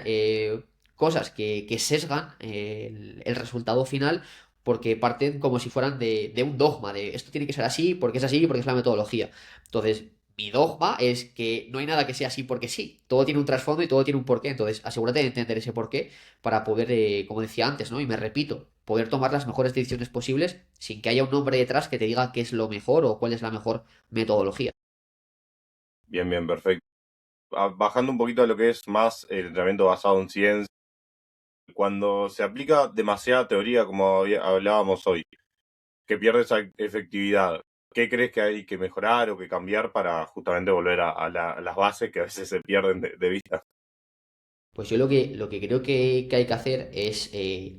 cosas que sesgan el resultado final porque parten como si fueran de un dogma, de esto tiene que ser así, porque es así, porque es la metodología. Entonces, mi dogma es que no hay nada que sea así porque sí, todo tiene un trasfondo y todo tiene un porqué, entonces asegúrate de entender ese porqué para poder, como decía antes, ¿no? Y me repito, poder tomar las mejores decisiones posibles sin que haya un nombre detrás que te diga qué es lo mejor o cuál es la mejor metodología. Bien, bien, perfecto. Bajando un poquito a lo que es más el entrenamiento basado en ciencia, cuando se aplica demasiada teoría, como hablábamos hoy, que pierde esa efectividad, ¿qué crees que hay que mejorar o que cambiar para justamente volver a las bases que a veces se pierden de vista? Pues yo lo que creo que hay que hacer es,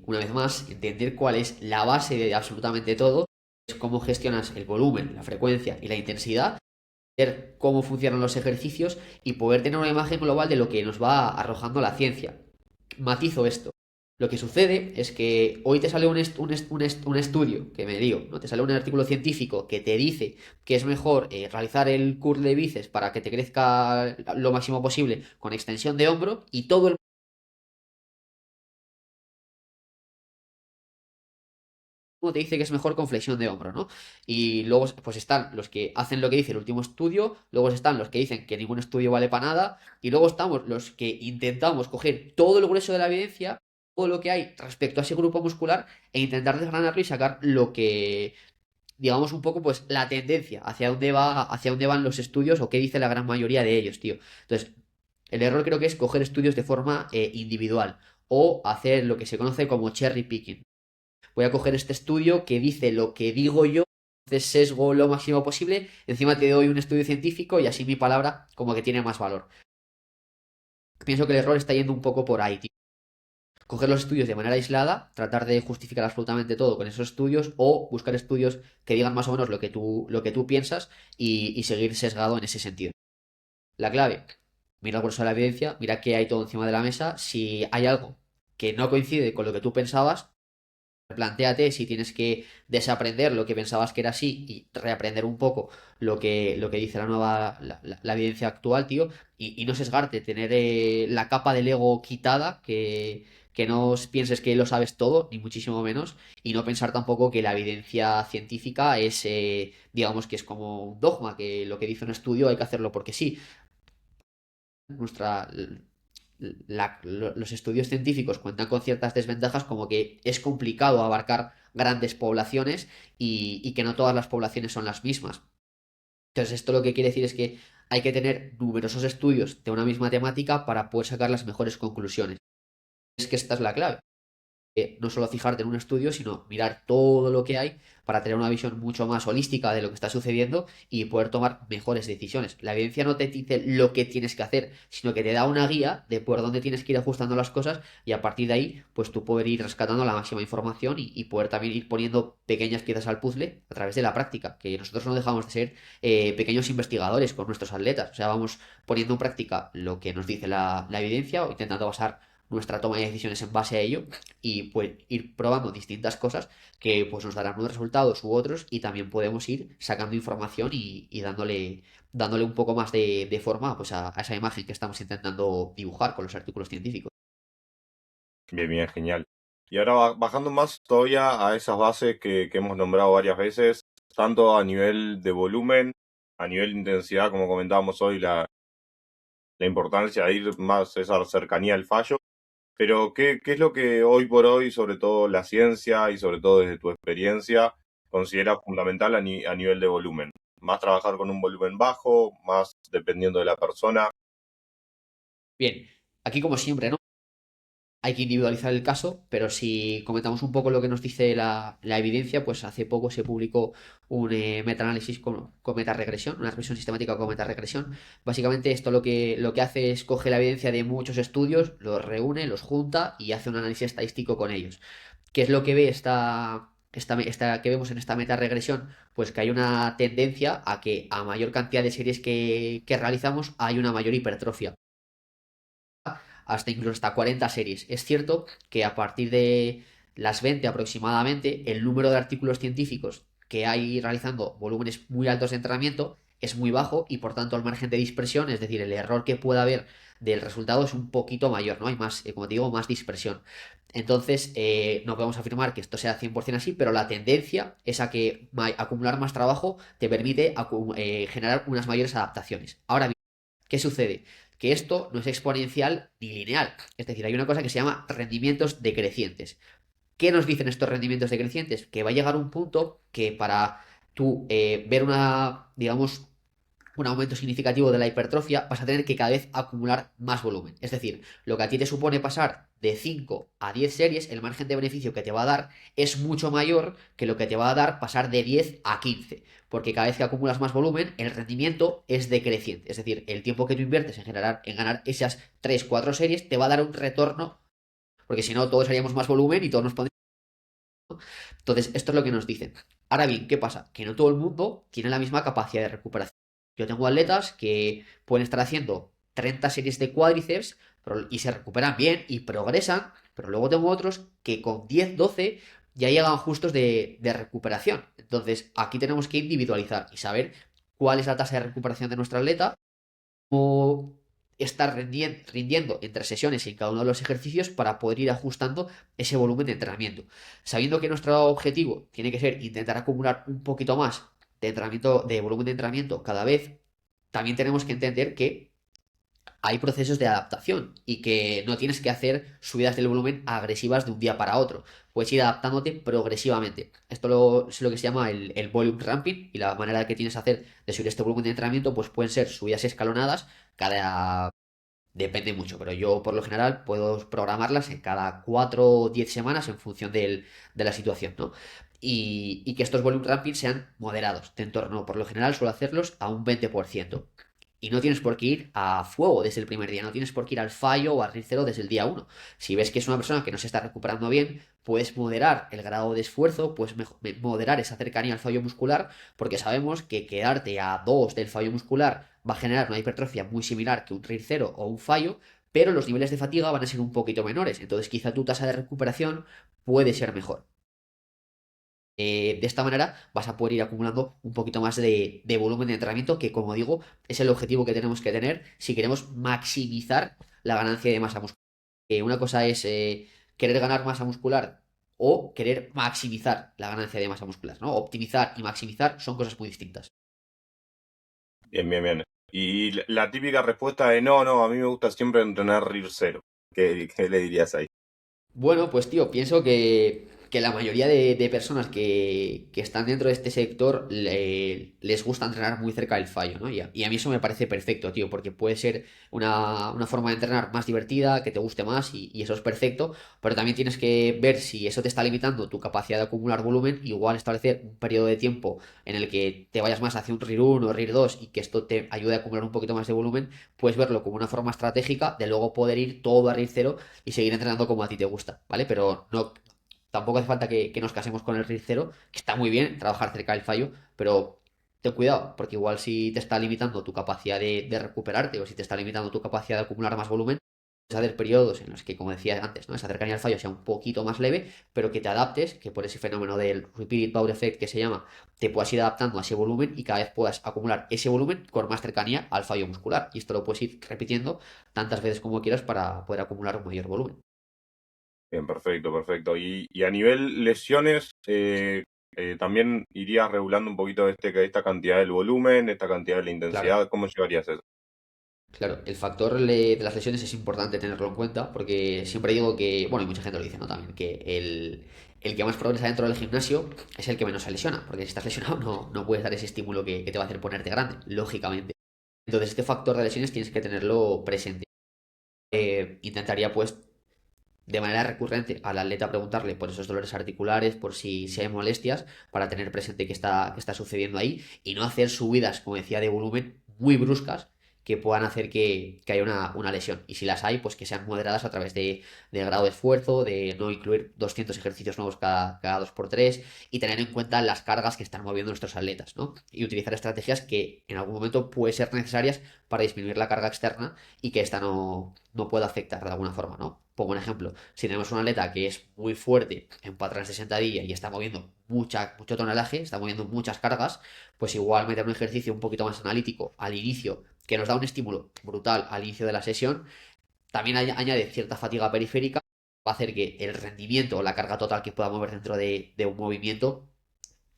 una vez más, entender cuál es la base de absolutamente todo, es cómo gestionas el volumen, la frecuencia y la intensidad, ver cómo funcionan los ejercicios y poder tener una imagen global de lo que nos va arrojando la ciencia. Matizo esto. Lo que sucede es que hoy te sale un estudio, que me digo, ¿no? Te sale un artículo científico que te dice que es mejor realizar el curl de bíceps para que te crezca lo máximo posible con extensión de hombro y todo el te dice que es mejor con flexión de hombro, ¿no? Y luego pues están los que hacen lo que dice el último estudio, luego están los que dicen que ningún estudio vale para nada, y luego estamos los que intentamos coger todo el grueso de la evidencia, todo lo que hay respecto a ese grupo muscular, e intentar desgranarlo y sacar lo que, digamos, un poco, pues, la tendencia, hacia dónde van los estudios o qué dice la gran mayoría de ellos, tío. Entonces, el error creo que es coger estudios de forma individual o hacer lo que se conoce como cherry picking. Voy a coger este estudio que dice lo que digo yo, entonces sesgo lo máximo posible, encima te doy un estudio científico y así mi palabra como que tiene más valor. Pienso que el error está yendo un poco por ahí, tío. Coger los estudios de manera aislada, tratar de justificar absolutamente todo con esos estudios o buscar estudios que digan más o menos lo que tú piensas y seguir sesgado en ese sentido. La clave, mira el grueso de la evidencia, mira qué hay todo encima de la mesa, si hay algo que no coincide con lo que tú pensabas, plantéate si tienes que desaprender lo que pensabas que era así y reaprender un poco lo que dice la evidencia actual, tío, y no sesgarte, tener la capa del ego quitada, que no pienses que lo sabes todo, ni muchísimo menos, y no pensar tampoco que la evidencia científica es, digamos que es como un dogma, que lo que dice un estudio hay que hacerlo porque sí. Nuestra, los estudios científicos cuentan con ciertas desventajas como que es complicado abarcar grandes poblaciones y que no todas las poblaciones son las mismas. Entonces, esto lo que quiere decir es que hay que tener numerosos estudios de una misma temática para poder sacar las mejores conclusiones. Es que esta es la clave. no solo fijarte en un estudio, sino mirar todo lo que hay para tener una visión mucho más holística de lo que está sucediendo y poder tomar mejores decisiones. La evidencia no te dice lo que tienes que hacer, sino que te da una guía de por dónde tienes que ir ajustando las cosas y a partir de ahí, pues tú poder ir rescatando la máxima información y poder también ir poniendo pequeñas piezas al puzzle a través de la práctica, que nosotros no dejamos de ser pequeños investigadores con nuestros atletas, o sea, vamos poniendo en práctica lo que nos dice la evidencia o intentando basar nuestra toma de decisiones en base a ello y pues ir probando distintas cosas que pues nos darán unos resultados u otros y también podemos ir sacando información y dándole un poco más de forma pues a esa imagen que estamos intentando dibujar con los artículos científicos. Bien, bien, genial. Y ahora bajando más todavía a esas bases que hemos nombrado varias veces, tanto a nivel de volumen, a nivel de intensidad, como comentábamos hoy, la importancia de ir más a esa cercanía al fallo. Pero, ¿qué es lo que hoy por hoy, sobre todo la ciencia y sobre todo desde tu experiencia, considera fundamental a nivel de volumen? ¿Más trabajar con un volumen bajo, más dependiendo de la persona? Bien, aquí como siempre, ¿no? Hay que individualizar el caso, pero si comentamos un poco lo que nos dice la evidencia, pues hace poco se publicó un metaanálisis con metaregresión, una regresión sistemática con metaregresión. Básicamente esto lo que hace es coge la evidencia de muchos estudios, los reúne, los junta y hace un análisis estadístico con ellos. ¿Qué es lo que ve que vemos en esta metaregresión? Pues que hay una tendencia a que a mayor cantidad de series que realizamos hay una mayor hipertrofia hasta incluso hasta 40 series. Es cierto que a partir de las 20 aproximadamente, el número de artículos científicos que hay realizando volúmenes muy altos de entrenamiento es muy bajo y por tanto el margen de dispersión, es decir, el error que pueda haber del resultado es un poquito mayor, ¿no? Hay más, como te digo, más dispersión. Entonces, no podemos afirmar que esto sea 100% así, pero la tendencia es a que acumular más trabajo te permite generar unas mayores adaptaciones. Ahora bien, ¿qué sucede? Que esto no es exponencial ni lineal. Es decir, hay una cosa que se llama rendimientos decrecientes. ¿Qué nos dicen estos rendimientos decrecientes? Que va a llegar un punto que para tú ver digamos, un aumento significativo de la hipertrofia, vas a tener que cada vez acumular más volumen. Es decir, lo que a ti te supone pasar de 5 a 10 series, el margen de beneficio que te va a dar es mucho mayor que lo que te va a dar pasar de 10 a 15. Porque cada vez que acumulas más volumen, el rendimiento es decreciente. Es decir, el tiempo que tú inviertes en ganar esas 3 4 series te va a dar un retorno, porque si no, todos haríamos más volumen y todos nos pondríamos. Entonces, esto es lo que nos dicen. Ahora bien, ¿qué pasa? Que no todo el mundo tiene la misma capacidad de recuperación. Yo tengo atletas que pueden estar haciendo 30 series de cuádriceps y se recuperan bien y progresan, pero luego tengo otros que con 10 12 ya llegan justos de recuperación. Entonces, aquí tenemos que individualizar y saber cuál es la tasa de recuperación de nuestro atleta, cómo estar rindiendo entre sesiones en cada uno de los ejercicios para poder ir ajustando ese volumen de entrenamiento. Sabiendo que nuestro objetivo tiene que ser intentar acumular un poquito más de entrenamiento, de volumen de entrenamiento cada vez, también tenemos que entender que hay procesos de adaptación y que no tienes que hacer subidas del volumen agresivas de un día para otro. Puedes ir adaptándote progresivamente. Es lo que se llama el volume ramping y la manera que tienes que hacer de subir este volumen de entrenamiento pues pueden ser subidas escalonadas cada. Depende mucho, pero yo por lo general puedo programarlas en cada 4 o 10 semanas en función de la situación, ¿no? Y que estos volume ramping sean moderados, de entorno, por lo general suelo hacerlos a un 20%. Y no tienes por qué ir a fuego desde el primer día, no tienes por qué ir al fallo o al cero desde el día uno. Si ves que es una persona que no se está recuperando bien, puedes moderar el grado de esfuerzo, puedes moderar esa cercanía al fallo muscular, porque sabemos que quedarte a 2 del fallo muscular va a generar una hipertrofia muy similar que un RIR 0 o un fallo, pero los niveles de fatiga van a ser un poquito menores, entonces quizá tu tasa de recuperación puede ser mejor. De esta manera vas a poder ir acumulando un poquito más de volumen de entrenamiento, que como digo, es el objetivo que tenemos que tener si queremos maximizar la ganancia de masa muscular. Una cosa es querer ganar masa muscular o querer maximizar la ganancia de masa muscular, ¿no? Optimizar y maximizar son cosas muy distintas. Bien, bien, bien. Y la típica respuesta de no, no, a mí me gusta siempre entrenar RIR cero. ¿Qué le dirías ahí? Bueno, pues tío, pienso que que la mayoría de personas que están dentro de este sector les gusta entrenar muy cerca del fallo, ¿no? Y a mí eso me parece perfecto, tío, porque puede ser una forma de entrenar más divertida, que te guste más y eso es perfecto, pero también tienes que ver si eso te está limitando tu capacidad de acumular volumen, igual establecer un periodo de tiempo en el que te vayas más hacia un RIR 1 o RIR 2 y que esto te ayude a acumular un poquito más de volumen, puedes verlo como una forma estratégica de luego poder ir todo a RIR 0 y seguir entrenando como a ti te gusta, ¿vale? Pero no, tampoco hace falta que nos casemos con el RIR 0, que está muy bien trabajar cerca del fallo, pero ten cuidado, porque igual si te está limitando tu capacidad de recuperarte o si te está limitando tu capacidad de acumular más volumen, puedes hacer periodos en los que, como decía antes, ¿no? Esa cercanía al fallo sea un poquito más leve, pero que te adaptes, que por ese fenómeno del repeated power effect que se llama, te puedas ir adaptando a ese volumen y cada vez puedas acumular ese volumen con más cercanía al fallo muscular. Y esto lo puedes ir repitiendo tantas veces como quieras para poder acumular un mayor volumen. Bien, perfecto, perfecto. Y a nivel lesiones, también irías regulando un poquito esta cantidad del volumen, esta cantidad de la Claro. intensidad. ¿Cómo llevarías eso? Claro, el factor de las lesiones es importante tenerlo en cuenta porque siempre digo que, bueno, y mucha gente lo dice, ¿no? También, que el que más progresa dentro del gimnasio es el que menos se lesiona, porque si estás lesionado no puedes dar ese estímulo que te va a hacer ponerte grande, lógicamente. Entonces, este factor de lesiones tienes que tenerlo presente. Intentaría, pues, de manera recurrente al atleta preguntarle por esos dolores articulares, por si hay molestias, para tener presente qué está sucediendo ahí y no hacer subidas, como decía, de volumen muy bruscas que puedan hacer que haya una lesión. Y si las hay, pues que sean moderadas a través de grado de esfuerzo, de no incluir 200 ejercicios nuevos cada 2 por 3 y tener en cuenta las cargas que están moviendo nuestros atletas, ¿no? Y utilizar estrategias que en algún momento pueden ser necesarias para disminuir la carga externa y que esta no pueda afectar de alguna forma, ¿no? Pongo un ejemplo, si tenemos un atleta que es muy fuerte en patrones de sentadilla y está moviendo mucho tonelaje, está moviendo muchas cargas, pues igual meter un ejercicio un poquito más analítico al inicio, que nos da un estímulo brutal al inicio de la sesión, también añade cierta fatiga periférica, va a hacer que el rendimiento o la carga total que pueda mover dentro de un movimiento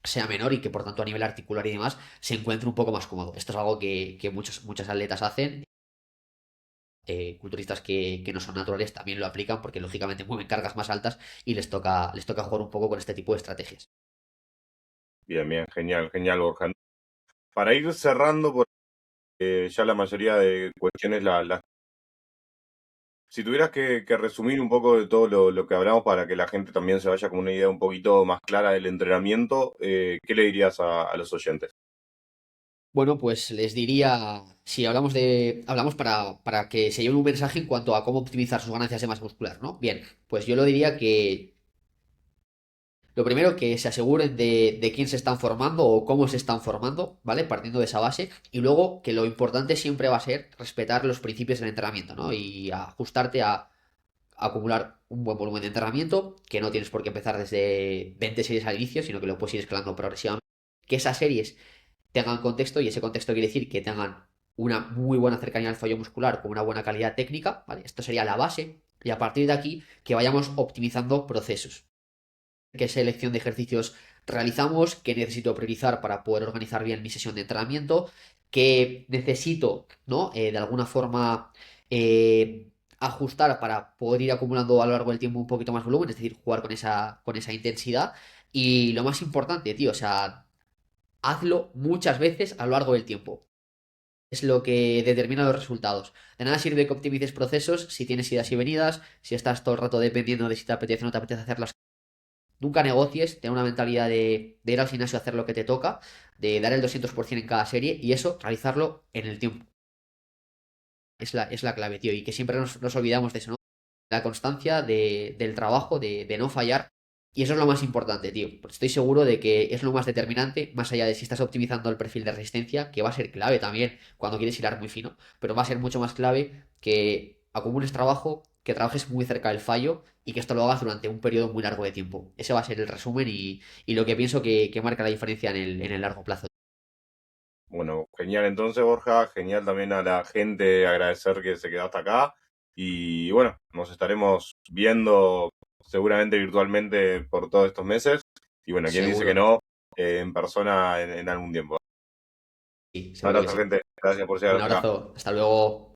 sea menor y que por tanto a nivel articular y demás se encuentre un poco más cómodo. Esto es algo que muchos atletas hacen, culturistas que no son naturales también lo aplican porque lógicamente mueven cargas más altas y les toca jugar un poco con este tipo de estrategias. Bien, bien, genial, genial, Borja. Para ir cerrando, porque ya la mayoría de cuestiones las... Si tuvieras que resumir un poco de todo lo que hablamos para que la gente también se vaya con una idea un poquito más clara del entrenamiento, ¿qué le dirías a los oyentes? Bueno, pues les diría, si hablamos para que se lleven un mensaje en cuanto a cómo optimizar sus ganancias de masa muscular, ¿no? Bien, pues yo lo diría que lo primero que se aseguren de quién se están formando o cómo se están formando, ¿vale? Partiendo de esa base. Y luego que lo importante siempre va a ser respetar los principios del entrenamiento, ¿no? Y ajustarte a acumular un buen volumen de entrenamiento, que no tienes por qué empezar desde 20 series al inicio, sino que lo puedes ir escalando progresivamente. Que esas series tengan contexto y ese contexto quiere decir que tengan una muy buena cercanía al fallo muscular con una buena calidad técnica, ¿vale? Esto sería la base y a partir de aquí que vayamos optimizando procesos. ¿Qué selección de ejercicios realizamos? ¿Qué necesito priorizar para poder organizar bien mi sesión de entrenamiento? ¿Qué necesito, ¿no? De alguna forma ajustar para poder ir acumulando a lo largo del tiempo un poquito más volumen, es decir, jugar con esa intensidad. Y lo más importante, tío, o sea, hazlo muchas veces a lo largo del tiempo. Es lo que determina los resultados. De nada sirve que optimices procesos si tienes idas y venidas, si estás todo el rato dependiendo de si te apetece o no te apetece hacer las cosas. Nunca negocies, ten una mentalidad de ir al gimnasio a hacer lo que te toca, de dar el 200% en cada serie y eso, realizarlo en el tiempo. Es la clave, tío, y que siempre nos olvidamos de eso, ¿no? La constancia del trabajo, de no fallar. Y eso es lo más importante, tío. Porque estoy seguro de que es lo más determinante, más allá de si estás optimizando el perfil de resistencia, que va a ser clave también cuando quieres hilar muy fino, pero va a ser mucho más clave que acumules trabajo, que trabajes muy cerca del fallo y que esto lo hagas durante un periodo muy largo de tiempo. Ese va a ser el resumen y lo que pienso que marca la diferencia en el largo plazo. Bueno, genial entonces, Borja, genial también a la gente agradecer que se quedó hasta acá y bueno, nos estaremos viendo seguramente virtualmente por todos estos meses y bueno, quien dice que Seguro. no, en persona en algún tiempo. Sí, seguro que Abrazo, sí. gente, gracias por llegar Un hasta acá. abrazo. Hasta luego.